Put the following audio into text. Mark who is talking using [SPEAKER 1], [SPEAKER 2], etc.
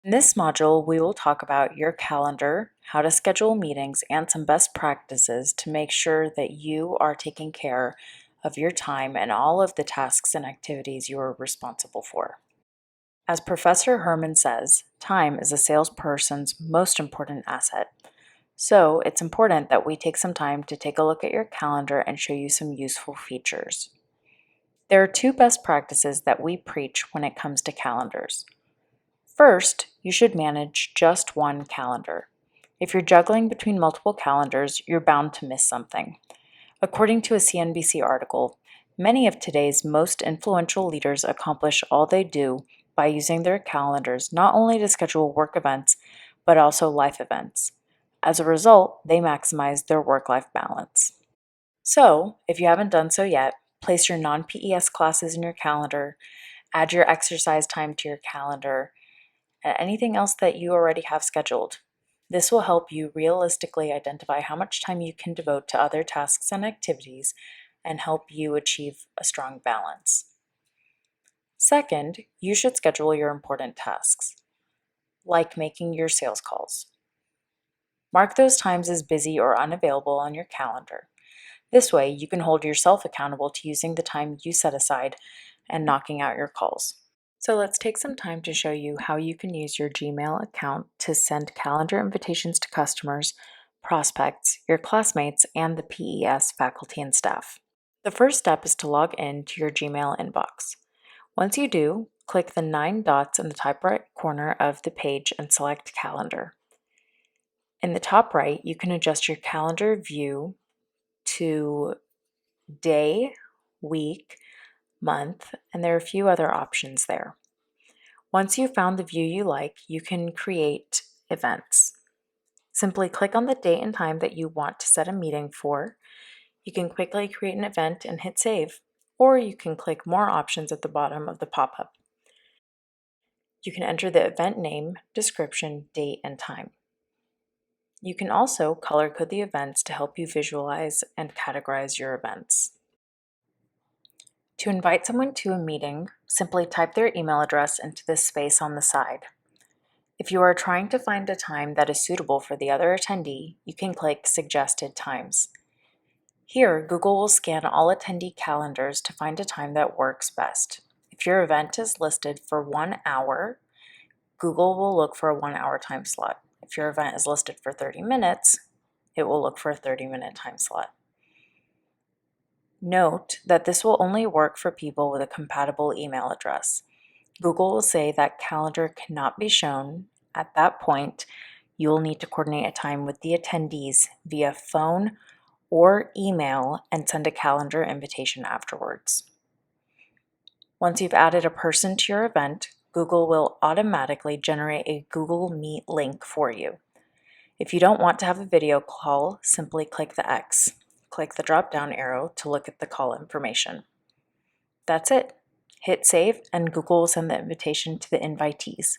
[SPEAKER 1] In this module, we will talk about your calendar, how to schedule meetings, and some best practices to make sure that you are taking care of your time and all of the tasks and activities you are responsible for. As Professor Herman says, time is a salesperson's most important asset. So it's important that we take some time to take a look at your calendar and show you some useful features. There are two best practices that we preach when it comes to calendars. First, you should manage just one calendar. If you're juggling between multiple calendars, you're bound to miss something. According to a CNBC article, many of today's most influential leaders accomplish all they do by using their calendars not only to schedule work events, but also life events. As a result, they maximize their work-life balance. So, if you haven't done so yet, place your non-PES classes in your calendar, add your exercise time to your calendar, and anything else that you already have scheduled. This will help you realistically identify how much time you can devote to other tasks and activities and help you achieve a strong balance. Second, you should schedule your important tasks, like making your sales calls. Mark those times as busy or unavailable on your calendar. This way, you can hold yourself accountable to using the time you set aside and knocking out your calls. So let's take some time to show you how you can use your Gmail account to send calendar invitations to customers, prospects, your classmates, and the PES faculty and staff. The first step is to log in to your Gmail inbox. Once you do, click the 9 dots in the top right corner of the page and select Calendar. In the top right, you can adjust your calendar view to day, week, month, and there are a few other options there. Once you've found the view you like, you can create events. Simply click on the date and time that you want to set a meeting for. You can quickly create an event and hit save, or you can click more options at the bottom of the pop-up. You can enter the event name, description, date, and time. You can also color code the events to help you visualize and categorize your events. To invite someone to a meeting, simply type their email address into the space on the side. If you are trying to find a time that is suitable for the other attendee, you can click Suggested Times. Here, Google will scan all attendee calendars to find a time that works best. If your event is listed for 1 hour, Google will look for a 1-hour time slot. If your event is listed for 30 minutes, it will look for a 30-minute time slot. Note that this will only work for people with a compatible email address. Google will say that calendar cannot be shown. At that point, you will need to coordinate a time with the attendees via phone or email and send a calendar invitation afterwards. Once you've added a person to your event, Google will automatically generate a Google Meet link for you. If you don't want to have a video call, simply click the X. Click the drop-down arrow to look at the call information. That's it. Hit save and Google will send the invitation to the invitees.